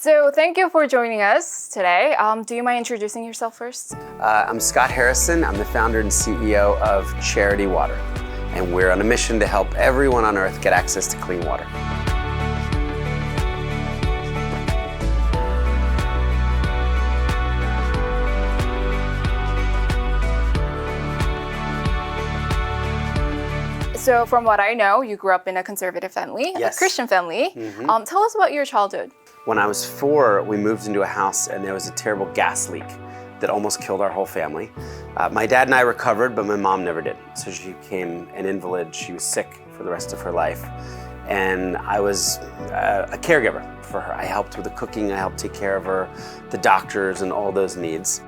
So thank you for joining us today. Do you mind introducing yourself first? I'm Scott Harrison. I'm the founder and CEO of Charity Water, and we're on a mission to help everyone on earth get access to clean water. So from what I know, you grew up in a conservative family, Yes. a Christian family. Tell us about your childhood. When I was 4, we moved into a house and there was a terrible gas leak that almost killed our whole family. My dad and I recovered, but my mom never did. So she became an invalid. She was sick for the rest of her life. And I was a caregiver for her. I helped with the cooking, I helped take care of her, the doctors and all those needs.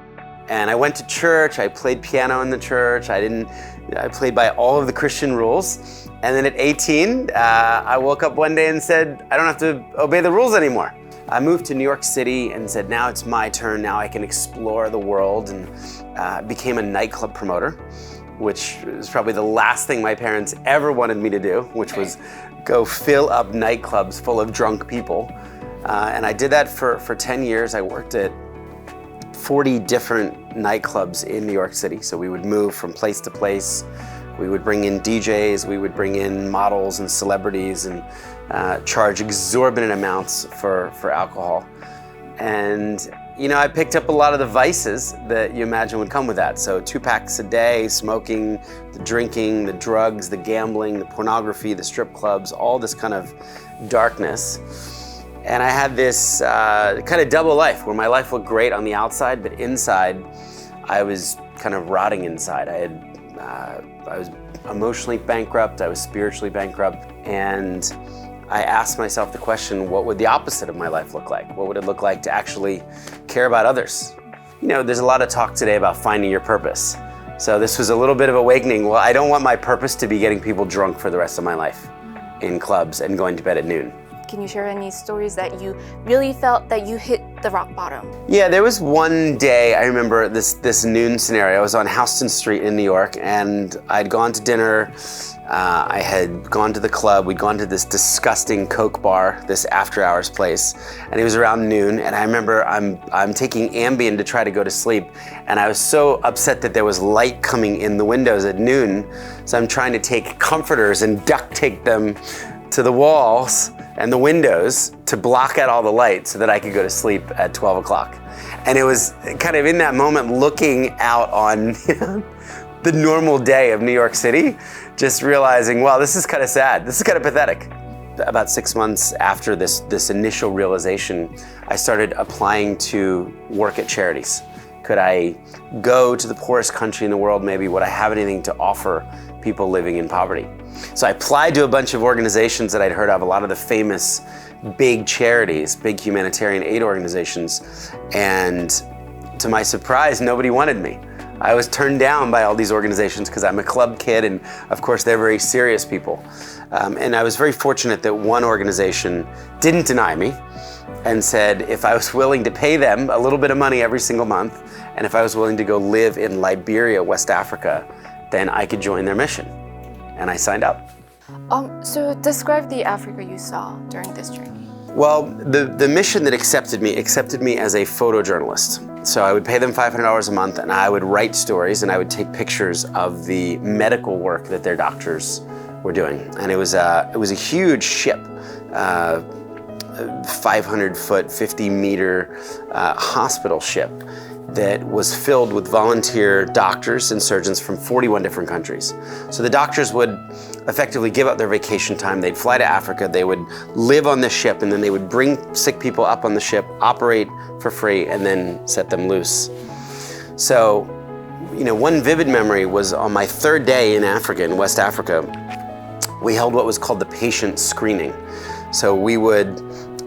And I went to church, I played piano in the church, I played by all of the Christian rules. And then at 18, I woke up one day and said, I don't have to obey the rules anymore. I moved to New York City and said, now it's my turn, now I can explore the world, and became a nightclub promoter, which is probably the last thing my parents ever wanted me to do, which was go fill up nightclubs full of drunk people. And I did that for 10 years. I worked at 40 different nightclubs in New York City. So we would move from place to place. We would bring in DJs, we would bring in models and celebrities and charge exorbitant amounts for alcohol. And I picked up a lot of the vices that you imagine would come with that. So 2 packs a day, smoking, the drinking, the drugs, the gambling, the pornography, the strip clubs, all this kind of darkness. And I had this kind of double life where my life looked great on the outside, but inside I was kind of rotting inside. I was emotionally bankrupt, I was spiritually bankrupt, and I asked myself the question, what would the opposite of my life look like? What would it look like to actually care about others? There's a lot of talk today about finding your purpose. So this was a little bit of awakening. Well, I don't want my purpose to be getting people drunk for the rest of my life in clubs and going to bed at noon. Can you share any stories that you really felt that you hit the rock bottom? Yeah, there was one day, I remember this noon scenario. I was on Houston Street in New York, and I'd gone to dinner. I had gone to the club. We'd gone to this disgusting Coke bar, this after hours place, and it was around noon. And I remember I'm taking Ambien to try to go to sleep, and I was so upset that there was light coming in the windows at noon. So I'm trying to take comforters and duct tape them to the walls and the windows to block out all the light so that I could go to sleep at 12 o'clock. And it was kind of in that moment looking out on the normal day of New York City, just realizing, wow, this is kind of sad. This is kind of pathetic. About 6 months after this initial realization, I started applying to work at charities. Could I go to the poorest country in the world maybe? Would I have anything to offer people living in poverty? So I applied to a bunch of organizations that I'd heard of, a lot of the famous big charities, big humanitarian aid organizations, and to my surprise, nobody wanted me. I was turned down by all these organizations because I'm a club kid, and of course they're very serious people. And I was very fortunate that one organization didn't deny me and said if I was willing to pay them a little bit of money every single month, and if I was willing to go live in Liberia, West Africa, then I could join their mission. And I signed up. So describe the Africa you saw during this journey. Well, the mission that accepted me as a photojournalist. So I would pay them $500 a month, and I would write stories, and I would take pictures of the medical work that their doctors were doing. And it was a huge ship, 500-foot, 50-meter hospital ship that was filled with volunteer doctors and surgeons from 41 different countries. So the doctors would effectively give up their vacation time. They'd fly to Africa, they would live on the ship, and then they would bring sick people up on the ship, operate for free, and then set them loose. So, one vivid memory was on my 3rd day in Africa, in West Africa, we held what was called the patient screening. So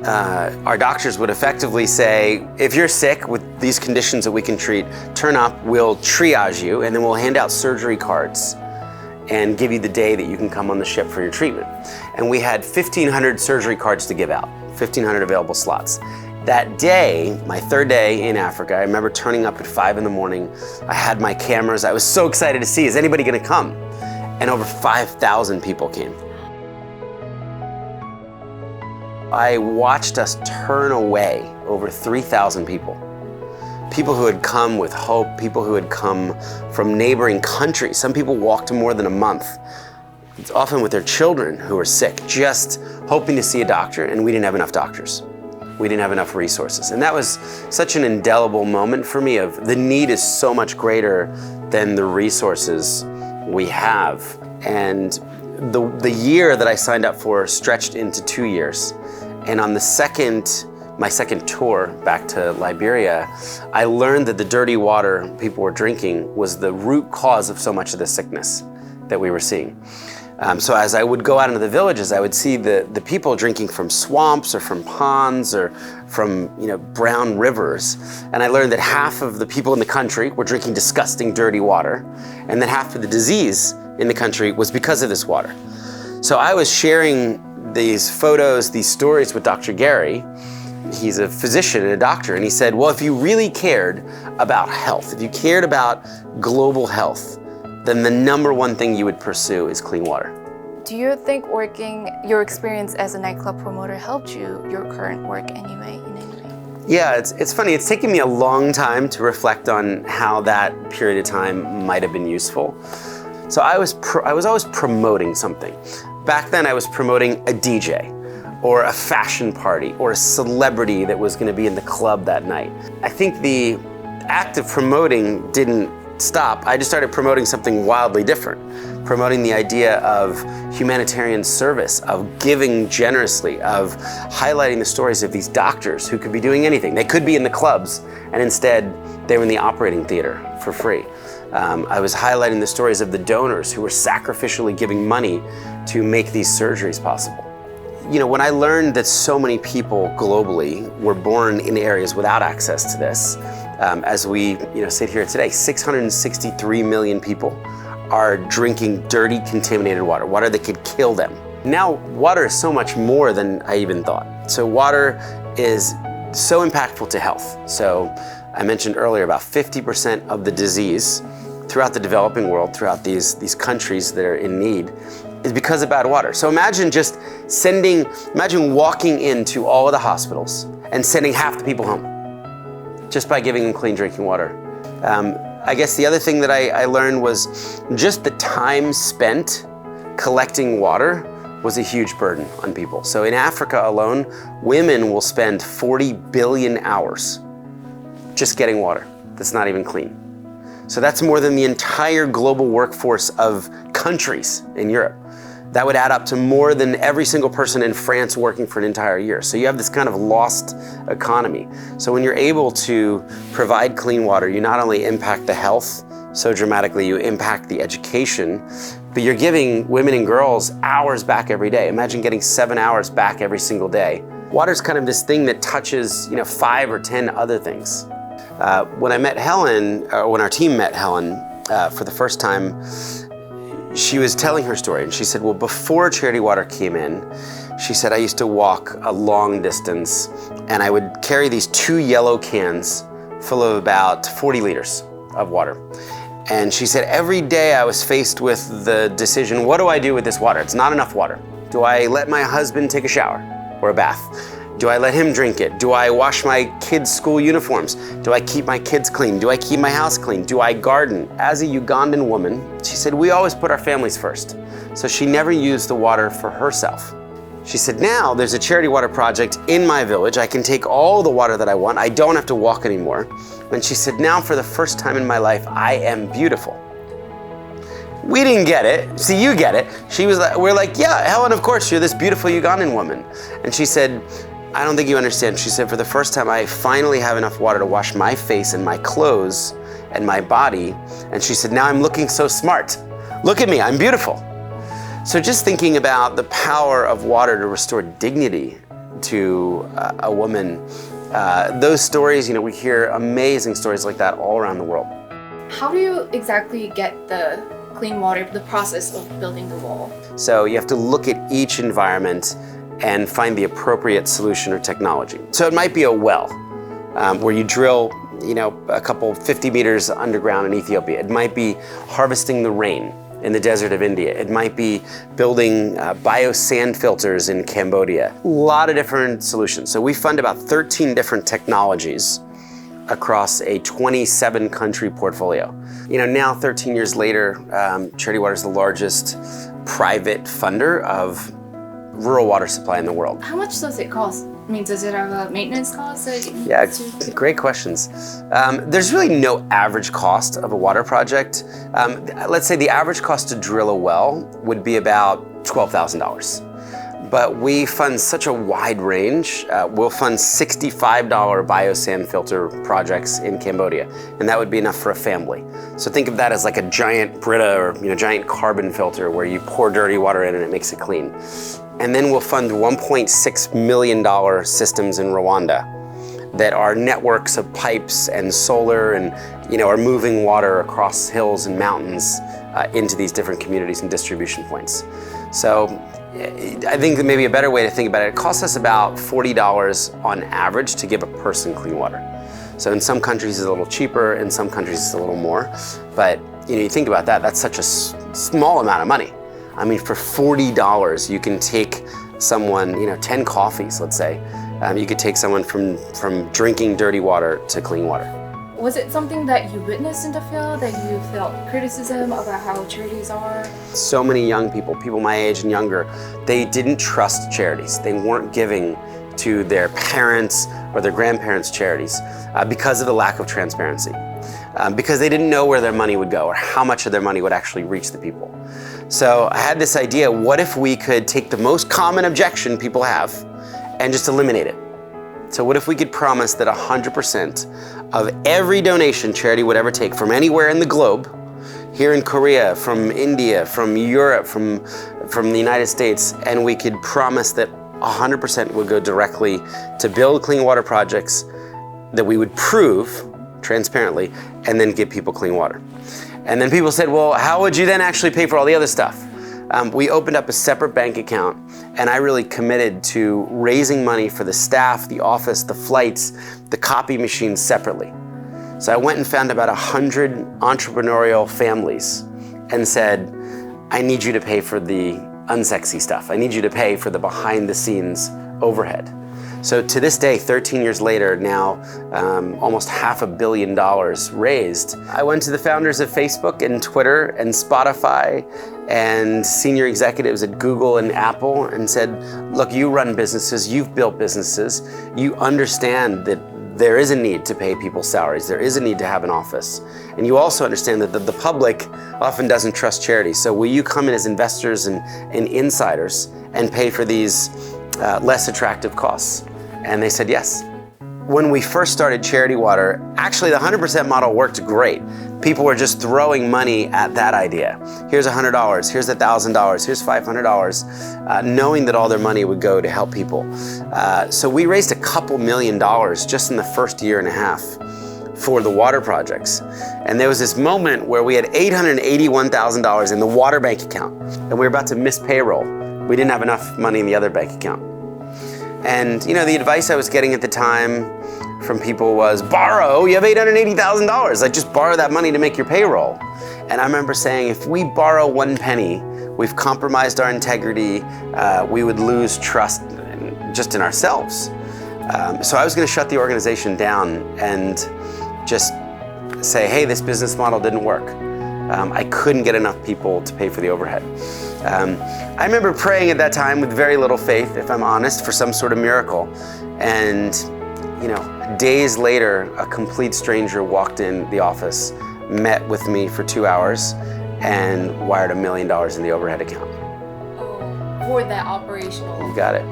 our doctors would effectively say, if you're sick with these conditions that we can treat, turn up, we'll triage you, and then we'll hand out surgery cards and give you the day that you can come on the ship for your treatment. And we had 1,500 surgery cards to give out, 1,500 available slots. That day, my 3rd day in Africa, I remember turning up at 5 in the morning. I had my cameras. I was so excited to see, is anybody gonna come? And over 5,000 people came. I watched us turn away over 3,000 people. People who had come with hope, people who had come from neighboring countries. Some people walked more than a month, often with their children who were sick, just hoping to see a doctor, and we didn't have enough doctors. We didn't have enough resources. And that was such an indelible moment for me of the need is so much greater than the resources we have. And the year that I signed up for stretched into 2 years. And on my second tour back to Liberia, I learned that the dirty water people were drinking was the root cause of so much of the sickness that we were seeing. So as I would go out into the villages, I would see the people drinking from swamps or from ponds or from brown rivers. And I learned that half of the people in the country were drinking disgusting, dirty water, and that half of the disease in the country was because of this water. So I was sharing these photos, these stories with Dr. Gary. He's a physician and a doctor, and he said, well, if you really cared about health, if you cared about global health, then the number one thing you would pursue is clean water. Do you think your experience as a nightclub promoter helped your current work in any way? Yeah, it's funny. It's taken me a long time to reflect on how that period of time might have been useful. So I was always promoting something. Back then I was promoting a DJ or a fashion party or a celebrity that was going to be in the club that night. I think the act of promoting didn't stop. I just started promoting something wildly different, promoting the idea of humanitarian service, of giving generously, of highlighting the stories of these doctors who could be doing anything. They could be in the clubs, and instead they were in the operating theater for free. I was highlighting the stories of the donors who were sacrificially giving money to make these surgeries possible. When I learned that so many people globally were born in areas without access to this, as we sit here today, 663 million people are drinking dirty, contaminated water that could kill them. Now, water is so much more than I even thought. So water is so impactful to health. So I mentioned earlier about 50% of the disease throughout the developing world, throughout these countries that are in need, is because of bad water. So imagine walking into all of the hospitals and sending half the people home just by giving them clean drinking water. I guess the other thing that I learned was just the time spent collecting water was a huge burden on people. So in Africa alone, women will spend 40 billion hours just getting water that's not even clean. So that's more than the entire global workforce of countries in Europe. That would add up to more than every single person in France working for an entire year. So you have this kind of lost economy. So when you're able to provide clean water, you not only impact the health so dramatically, you impact the education, but you're giving women and girls hours back every day. Imagine getting 7 hours back every single day. Water's kind of this thing that touches 5 or 10 other things. When I met Helen, or when our team met Helen for the first time, she was telling her story, and she said, well, before Charity Water came in, she said, I used to walk a long distance, and I would carry these 2 yellow cans full of about 40 liters of water. And she said, every day I was faced with the decision, what do I do with this water? It's not enough water. Do I let my husband take a shower or a bath? Do I let him drink it? Do I wash my kids' school uniforms? Do I keep my kids clean? Do I keep my house clean? Do I garden? As a Ugandan woman, she said, we always put our families first. So she never used the water for herself. She said, now there's a charity water project in my village. I can take all the water that I want. I don't have to walk anymore. And she said, now for the first time in my life, I am beautiful. We didn't get it. See, you get it. We're like, yeah, Helen, of course, you're this beautiful Ugandan woman. And she said, I don't think you understand. She said, for the first time, I finally have enough water to wash my face and my clothes and my body. And she said, now I'm looking so smart. Look at me, I'm beautiful. So just thinking about the power of water to restore dignity to a woman, those stories, we hear amazing stories like that all around the world. How do you exactly get the clean water, the process of building the wall? So you have to look at each environment and find the appropriate solution or technology. So it might be a well where you drill, a couple 50 meters underground in Ethiopia. It might be harvesting the rain in the desert of India. It might be building bio-sand filters in Cambodia. A lot of different solutions. So we fund about 13 different technologies across a 27 country portfolio. Now 13 years later, Charity Water is the largest private funder of rural water supply in the world. How much does it cost? I mean, does it have a maintenance cost? Yeah, great questions. There's really no average cost of a water project. Let's say the average cost to drill a well would be about $12,000. But we fund such a wide range. We'll fund $65 biosand filter projects in Cambodia, and that would be enough for a family. So think of that as like a giant Brita or giant carbon filter where you pour dirty water in and it makes it clean. And then we'll fund $1.6 million systems in Rwanda that are networks of pipes and solar and are moving water across hills and mountains into these different communities and distribution points. So I think that maybe a better way to think about it, it costs us about $40 on average to give a person clean water. So in some countries it's a little cheaper, in some countries it's a little more. But you think about that, that's such a small amount of money. I mean, for $40, you can take someone, 10 coffees, let's say. You could take someone from drinking dirty water to clean water. Was it something that you witnessed in the field, that you felt criticism about how charities are? So many young people my age and younger, they didn't trust charities. They weren't giving to their parents or their grandparents' charities because of the lack of transparency. Because they didn't know where their money would go or how much of their money would actually reach the people. So I had this idea, what if we could take the most common objection people have and just eliminate it? So what if we could promise that 100% of every donation charity would ever take from anywhere in the globe, here in Korea, from India, from Europe, from the United States, and we could promise that 100% would go directly to build clean water projects that we would prove transparently and then give people clean water. And then people said, well, how would you then actually pay for all the other stuff? We opened up a separate bank account, and I really committed to raising money for the staff, the office, the flights, the copy machines separately. So I went and found about 100 entrepreneurial families and said, I need you to pay for the unsexy stuff. I need you to pay for the behind the scenes overhead. So to this day, 13 years later, now almost $500 million raised. I went to the founders of Facebook and Twitter and Spotify and senior executives at Google and Apple and said, look, you run businesses, you've built businesses, you understand that there is a need to pay people's salaries, there is a need to have an office. And you also understand that the public often doesn't trust charities. So will you come in as investors and insiders and pay for these less attractive costs? And they said yes. When we first started Charity Water, actually the 100% model worked great. People were just throwing money at that idea. Here's $100, here's $1,000, here's $500, knowing that all their money would go to help people. So we raised a couple $1 million just in the first year and a half for the water projects. And there was this moment where we had $881,000 in the water bank account, and we were about to miss payroll. We didn't have enough money in the other bank account. And the advice I was getting at the time from people was, borrow, you have $880,000. Like, just borrow that money to make your payroll. And I remember saying, if we borrow 1 penny, we've compromised our integrity, we would lose trust just in ourselves. So I was gonna shut the organization down and just say, hey, this business model didn't work. I couldn't get enough people to pay for the overhead. I remember praying at that time with very little faith, if I'm honest, for some sort of miracle. And, days later, a complete stranger walked in the office, met with me for 2 hours, and wired $1 million in the overhead account. Oh, for that operational. You got it.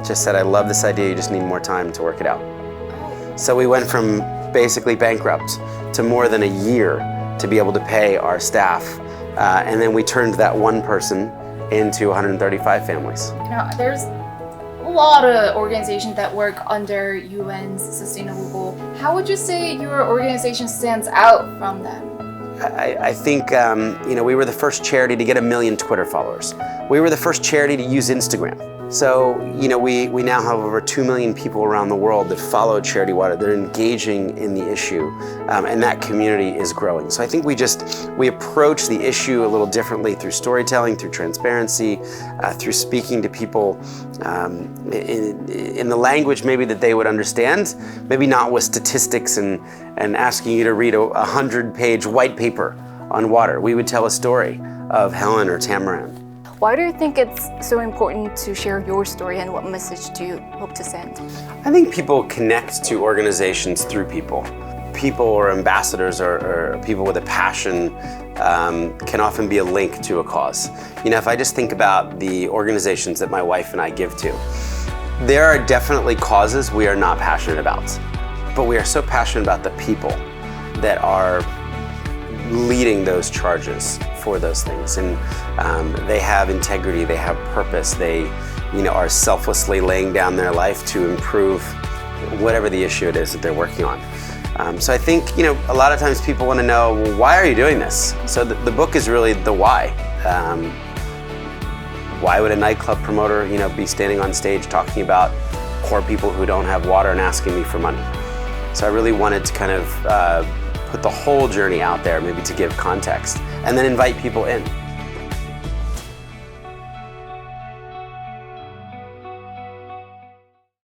Just said, I love this idea, you just need more time to work it out. Oh. So we went from basically bankrupt to more than a year to be able to pay our staff. And then we turned that one person into 135 families. There's a lot of organizations that work under UN's sustainable goal. How would you say your organization stands out from them? I think we were the first charity to get 1 million Twitter followers. We were the first charity to use Instagram. So, we now have over 2 million people around the world that follow Charity Water. They're engaging in the issue, and that community is growing. So I think we approach the issue a little differently through storytelling, through transparency, through speaking to people in the language maybe that they would understand, maybe not with statistics and asking you to read a 100-page white paper on water. We would tell a story of Helen or Tamarind. Why do you think it's so important to share your story, and what message do you hope to send? I think people connect to organizations through people. People or ambassadors or people with a passion can often be a link to a cause. If I just think about the organizations that my wife and I give to, there are definitely causes we are not passionate about, but we are so passionate about the people that are leading those charges for those things, and they have integrity, they have purpose, they are selflessly laying down their life to improve whatever the issue it is that they're working on. So I think a lot of times people want to know, well, why are you doing this? So the book is really the why. Why would a nightclub promoter be standing on stage talking about poor people who don't have water and asking me for money? So I really wanted to kind of put the whole journey out there, maybe to give context, and then invite people in.